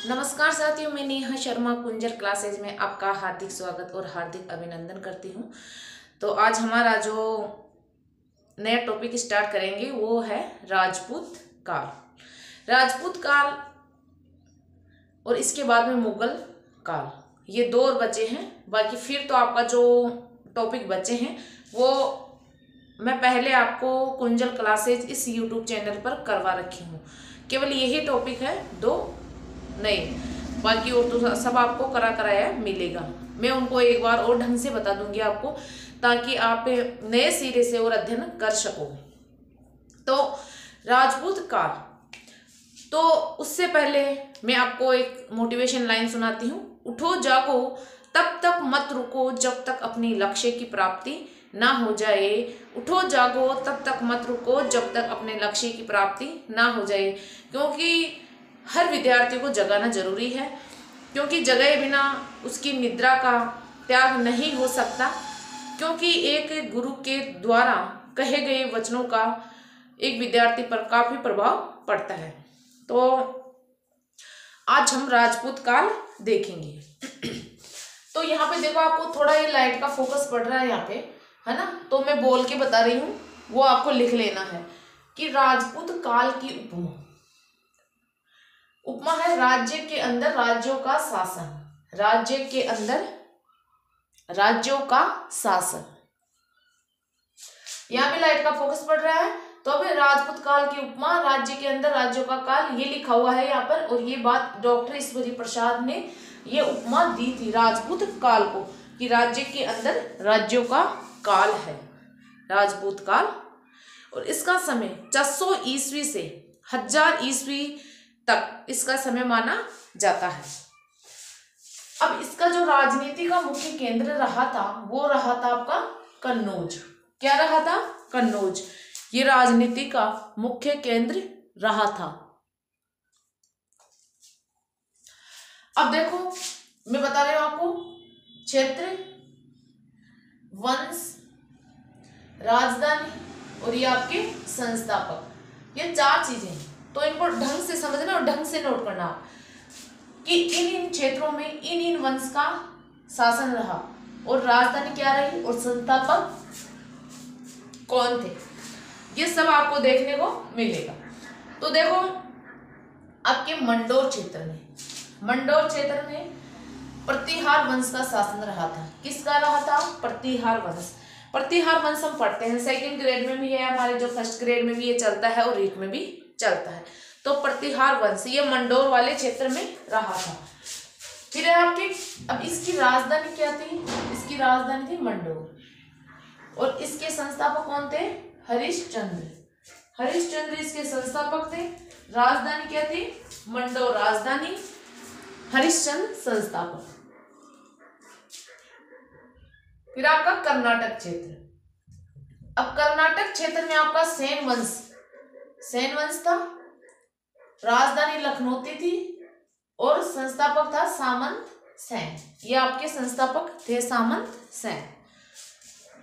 नमस्कार साथियों, मैं नेहा शर्मा कुंजर क्लासेज में आपका हार्दिक स्वागत और हार्दिक अभिनंदन करती हूँ। तो आज हमारा जो नया टॉपिक स्टार्ट करेंगे वो है राजपूत काल। राजपूत काल और इसके बाद में मुगल काल, ये दो और बचे हैं। बाकी फिर तो आपका जो टॉपिक बचे हैं वो मैं पहले आपको कुंजल क्लासेज इस यूट्यूब चैनल पर करवा रखी हूँ। केवल यही टॉपिक है दो नहीं, बाकी और तो सब आपको कराया मिलेगा। मैं उनको एक बार और ढंग से बता दूंगी आपको, ताकि आप नए सिरे से और अध्ययन कर सको। तो राजपूत काल, तो उससे पहले मैं आपको एक मोटिवेशन लाइन सुनाती हूँ। उठो जागो तब तक मत रुको जब तक अपनी लक्ष्य की प्राप्ति ना हो जाए। उठो जागो तब तक मत रुको जब तक अपने लक्ष्य की प्राप्ति ना हो जाए। क्योंकि हर विद्यार्थी को जगाना जरूरी है, क्योंकि जगाए बिना उसकी निद्रा का त्याग नहीं हो सकता। क्योंकि एक गुरु के द्वारा कहे गए वचनों का एक विद्यार्थी पर काफी प्रभाव पड़ता है। तो आज हम राजपूत काल देखेंगे। तो यहाँ पे देखो, आपको थोड़ा ये लाइट का फोकस पड़ रहा है यहाँ पे, है ना। तो मैं बोल के बता रही हूँ, वो आपको लिख लेना है कि राजपूत काल की उपमा है राज्य के अंदर राज्यों का शासन। राज्य के अंदर राज्यों का शासन, यहाँ पे लाइट का फोकस पड़ रहा है। तो अभी राजपूत काल की उपमा राज्य के अंदर राज्यों का काल, ये लिखा हुआ है यहाँ पर। और ये बात डॉक्टर ईश्वरी प्रसाद ने ये उपमा दी थी राजपूत काल को, कि राज्य के अंदर राज्यों का काल है राजपूत काल। और इसका समय 400 ईस्वी से 1000 ईस्वी तक इसका समय माना जाता है। अब इसका जो राजनीति का मुख्य केंद्र रहा था वो रहा था आपका कन्नौज। क्या रहा था? कन्नौज। ये राजनीति का मुख्य केंद्र रहा था। अब देखो, मैं बता रही हूं आपको क्षेत्र, वंश, राजधानी और ये आपके संस्थापक, ये चार चीजें हैं। तो इनको ढंग से समझना और ढंग से नोट करना कि इन क्षेत्रों में इन वंश का शासन रहा और राजधानी क्या रही और संस्थापक कौन थे, ये सब आपको देखने को मिलेगा। तो देखो, आपके मंडोर क्षेत्र में प्रतिहार वंश का शासन रहा था। किसका रहा था? प्रतिहार वंश। प्रतिहार वंश हम पढ़ते हैं, सेकंड ग्रेड में भी है हमारे, जो फर्स्ट ग्रेड में भी ये चलता है और रीट में भी चलता है। तो प्रतिहार वंश ये मंडोर वाले क्षेत्र में रहा था। फिर है आपके, अब इसकी राजधानी क्या थी? इसकी राजधानी थी मंडोर। और इसके संस्थापक कौन थे? हरिश्चंद्र इसके संस्थापक थे। राजधानी क्या थी? मंडोर राजधानी, हरिश्चंद्र संस्थापक। फिर आपका कर्नाटक क्षेत्र। अब कर्नाटक क्षेत्र में आपका सेन वंश था। राजधानी लखनऊ थी और संस्थापक था सामंत सेन। ये आपके संस्थापक थे सामंत सेन।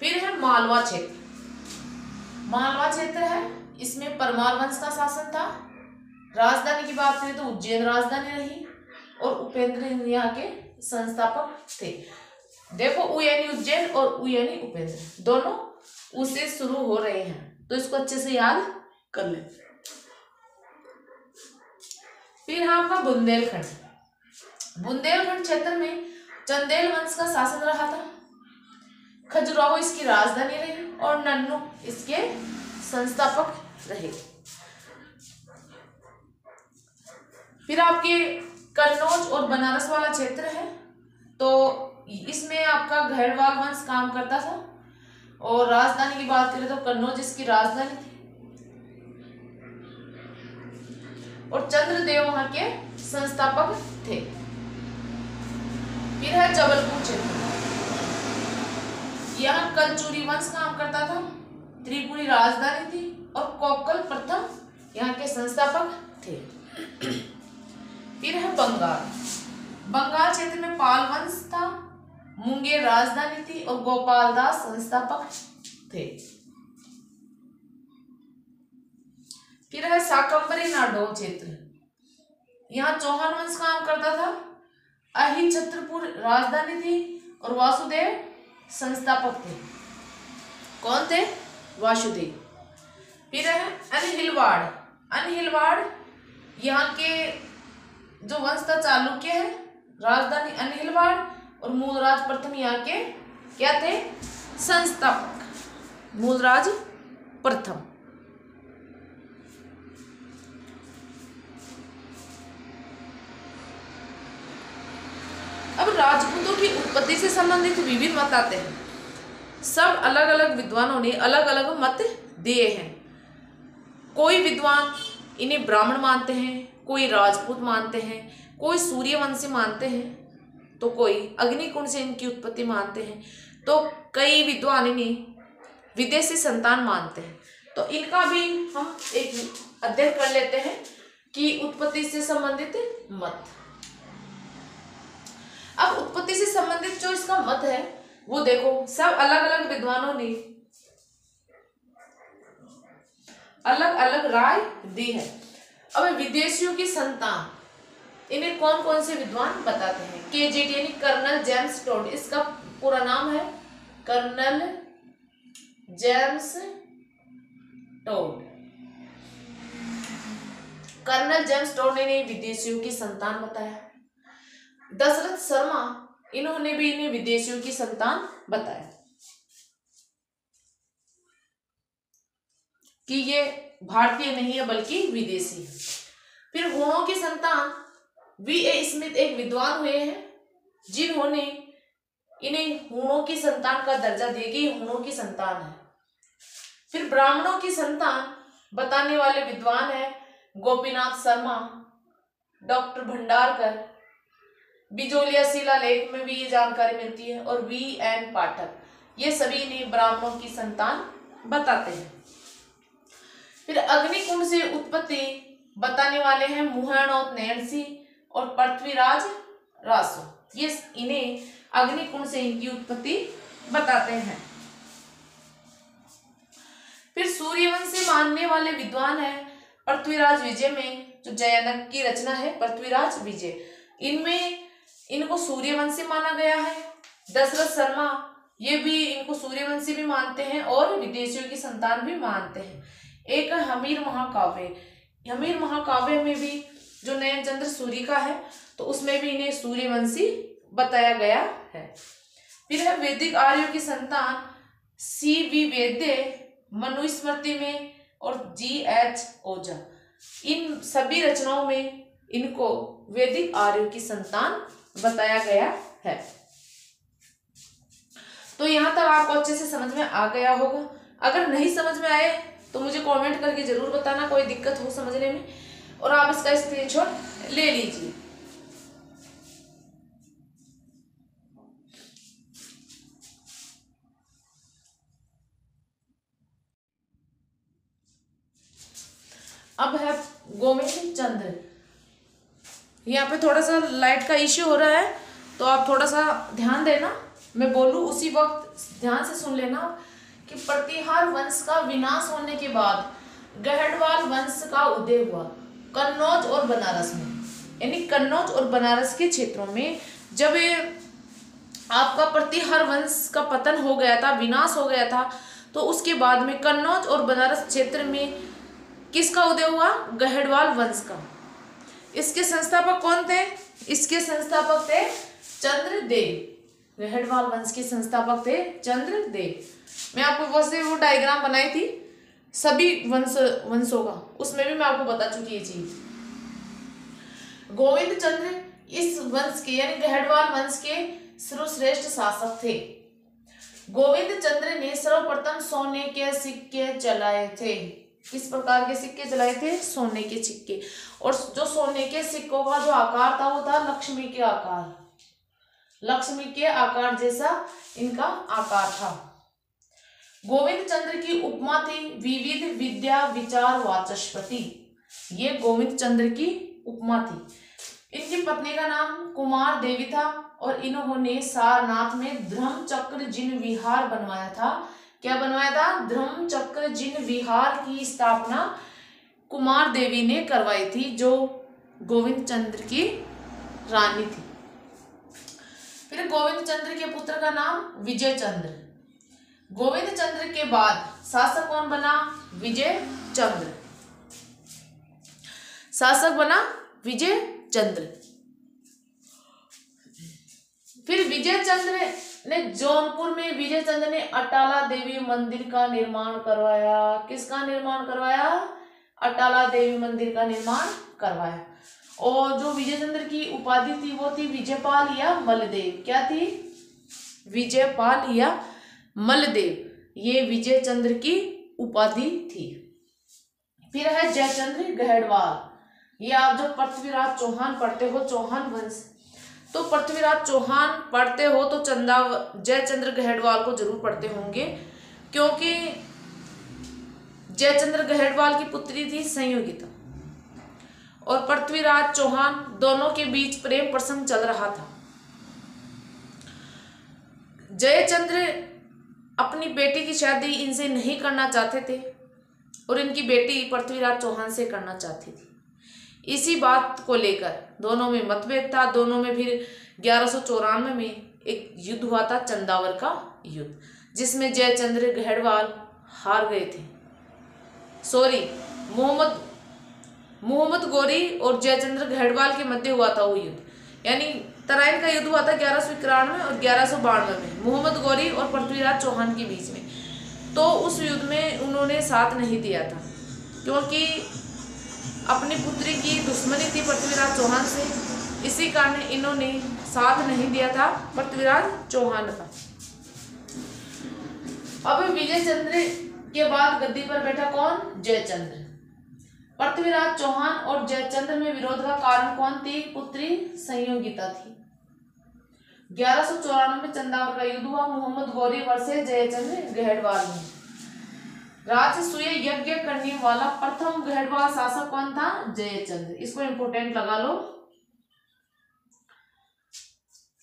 फिर है मालवा क्षेत्र है, इसमें परमार वंश का शासन था। राजधानी की बात करें तो उज्जैन राजधानी रही और उपेंद्र यहाँ के संस्थापक थे। देखो, उ यानी उज्जैन और उ यानी उपेंद्र, दोनों उसे शुरू हो रहे हैं, तो इसको अच्छे से याद कर ले। फिर है आपका बुंदेलखंड क्षेत्र में चंदेल वंश का शासन रहा था। खजुराहो इसकी राजधानी रही और नन्नू इसके संस्थापक रहे। फिर आपके कन्नौज और बनारस वाला क्षेत्र है, तो इसमें आपका गढ़वाल वंश काम करता था। और राजधानी की बात करें तो कन्नौज इसकी राजधानी थी और चंद्रदेव वहां के संस्थापक थे। फिर है जबलपुर क्षेत्र, यहाँ कलचुरी वंश काम करता था। त्रिपुरी राजधानी थी और कोकल प्रथम यहाँ के संस्थापक थे। फिर है बंगाल क्षेत्र में पाल वंश था। मुंगेर राजधानी थी और गोपाल दास संस्थापक थे। फिर है शाकंभरी नाडोल क्षेत्र। यहाँ चौहान वंश काम करता था। अहिछत्रपुर राजधानी थी और वासुदेव संस्थापक थे। कौन थे? वासुदेव। फिर है अनहिलवाड़। अनहिलवाड़ यहाँ के जो वंश था चालुक्य है, राजधानी अनहिलवाड़ और मूलराज प्रथम यहाँ के क्या थे? संस्थापक, मूलराज प्रथम। अब राजपूतों की उत्पत्ति से संबंधित विभिन्न मत आते हैं। सब अलग अलग विद्वानों ने अलग अलग मत दिए हैं। कोई विद्वान इन्हें ब्राह्मण मानते हैं, कोई राजपूत मानते हैं, कोई सूर्यवंशी मानते हैं, तो कोई अग्निकुंड से इनकी उत्पत्ति मानते हैं, तो कई विद्वान इन्हें विदेशी संतान मानते हैं। तो इनका भी हम एक अध्ययन कर लेते हैं कि उत्पत्ति से संबंधित मत। अब उत्पत्ति से संबंधित जो इसका मत है वो देखो, सब अलग अलग विद्वानों ने अलग अलग राय दी है। अब विदेशियों की संतान इन्हें कौन कौन से विद्वान बताते हैं? केजेटी यानी कर्नल जेम्स टोड, इसका पूरा नाम है colonel James Tod. Colonel James Tod ने विदेशियों की संतान बताया। दशरथ शर्मा, इन्होंने भी इन्हें विदेशियों की संतान बताया कि ये भारतीय नहीं है बल्कि विदेशी है। फिर हूणों की संतान V.A. स्मिथ एक विद्वान हुए हैं जिन्होंने इन्हें हूणों की संतान का दर्जा दिया कि हूणों की संतान है। फिर ब्राह्मणों की संतान बताने वाले विद्वान है गोपीनाथ शर्मा, डॉक्टर भंडारकर, बिजोलिया शिलालेख में भी ये जानकारी मिलती है, और V.N. पाठक, ये सभी ने ब्राह्मणों की संतान बताते हैं। फिर अग्निकुंड से उत्पत्ति बताने वाले हैं मुहैणोत नैणसी और पृथ्वीराज रासो, ये इन्हें अग्निकुंड से इनकी उत्पत्ति बताते हैं। फिर सूर्यवंशी मानने वाले विद्वान है पृथ्वीराज विजय में जो जयानक की रचना है पृथ्वीराज विजय, इनमें इनको सूर्यवंशी माना गया है। दशरथ शर्मा ये भी इनको सूर्यवंशी भी मानते हैं और विदेशियों की संतान भी मानते हैं। एक हमीर महाकाव्य, हमीर महाकाव्य में भी जो नयनचंद्र सूर्य का है तो उसमें भी इन्हें सूर्यवंशी बताया गया है। फिर है वैदिक आर्यों की संतान C.V. वैद्य मनुस्मृति में और G.H. ओझा, इन सभी रचनाओं में इनको वैदिक आर्यों की संतान बताया गया है। तो यहाँ तक आपको अच्छे से समझ में आ गया होगा। अगर नहीं समझ में आए तो मुझे कमेंट करके जरूर बताना, कोई दिक्कत हो समझने में, और आप इसका स्क्रीनशॉट ले लीजिए। अब है गोविंद चंद्र। यहाँ पे थोड़ा सा लाइट का इश्यू हो रहा है तो आप थोड़ा सा ध्यान देना, मैं बोलूँ उसी वक्त ध्यान से सुन लेना कि प्रतिहार वंश का विनाश होने के बाद गहड़वाल वंश का उदय हुआ कन्नौज और बनारस में, यानी कन्नौज और बनारस के क्षेत्रों में। जब आपका प्रतिहार वंश का पतन हो गया था, विनाश हो गया था, तो उसके बाद में कन्नौज और बनारस क्षेत्र में किसका उदय हुआ? गहड़वाल वंश का। इसके संस्थापक कौन थे? इसके संस्थापक थे चंद्रदेव। गहड़वाल वंश के संस्थापक थे चंद्रदेव। मैं आपको वैसे वो डायग्राम बनाई थी सभी वंशों का, उसमें भी मैं आपको बता चुकी ये चीज। गोविंद चंद्र इस वंश के यानी गहड़वाल वंश के सर्वश्रेष्ठ शासक थे। गोविंद चंद्र ने सर्वप्रथम सोने के सिक्के चलाए थे। किस प्रकार के सिक्के चलाए थे? सोने के सिक्के। और जो सोने के सिक्कों का जो आकार था वो था लक्ष्मी के आकार, लक्ष्मी के आकार जैसा इनका आकार था। गोविंद चंद्र की उपमा थी विविध विद्या विचार वाचस्पति। ये गोविंद चंद्र की उपमा थी। इनकी पत्नी का नाम कुमार देवी था और इन्होंने सारनाथ में धर्मचक्र जिन विहार बनवाया था। क्या बनवाया था? धर्मचक्र जिन विहार की स्थापना कुमार देवी ने करवाई थी, जो गोविंद चंद्र की रानी थी। फिर गोविंद चंद्र के पुत्र का नाम विजय चंद्र। गोविंद चंद्र के बाद शासक कौन बना? विजय चंद्र। शासक बना विजय चंद्र। फिर विजय चंद्र ने जौनपुर में विजय चंद्र ने अटाला देवी मंदिर का निर्माण करवाया। किसका निर्माण करवाया? अटाला देवी मंदिर का निर्माण करवाया। और जो विजय चंद्र की उपाधि थी वो थी विजयपाल या मलदेव। क्या थी? विजयपाल या मलदेव। ये विजय चंद्र की उपाधि थी। फिर है जयचंद्र गहड़वाल। ये आप जब पृथ्वीराज चौहान पढ़ते हो, चौहान वंश, तो पृथ्वीराज चौहान पढ़ते हो तो जयचंद्र गहड़वाल को जरूर पढ़ते होंगे, क्योंकि जयचंद्र गहड़वाल की पुत्री थी संयोगिता और पृथ्वीराज चौहान, दोनों के बीच प्रेम प्रसंग चल रहा था। जयचंद्र अपनी बेटी की शादी इनसे नहीं करना चाहते थे और इनकी बेटी पृथ्वीराज चौहान से करना चाहती थी। इसी बात को लेकर दोनों में मतभेद था। दोनों में फिर 1194 में एक युद्ध हुआ था, चंदावर का युद्ध, जिसमें जयचंद्र गहड़वाल हार गए थे। सॉरी, मोहम्मद गोरी और जयचंद्र गहड़वाल के मध्य हुआ था वो युद्ध, यानी तराइन का युद्ध हुआ था 1191 और 1192 में मोहम्मद गोरी और पृथ्वीराज चौहान के बीच में। तो उस युद्ध में उन्होंने साथ नहीं दिया था, क्योंकि अपनी पुत्री की दुश्मनी थी पृथ्वीराज चौहान से, इसी कारण इन्होंने साथ नहीं दिया था पृथ्वीराज चौहान का। अब विजय चंद्र के बाद गद्दी पर बैठा कौन? जयचंद्र। पृथ्वीराज चौहान और जयचंद्र में विरोध का कारण कौन थी? पुत्री संयोगिता थी। 1194 में चंदावर का युद्ध हुआ, मोहम्मद गौरी वर्सेस जयचंद्र गहड़वाल में। राजसूय यज्ञ करने वाला प्रथम गहड़वाल शासक कौन था? जयचंद्र। इसको इंपोर्टेंट लगा लो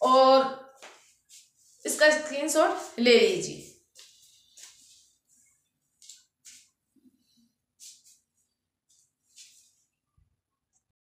और इसका स्क्रीनशॉट ले लीजिए।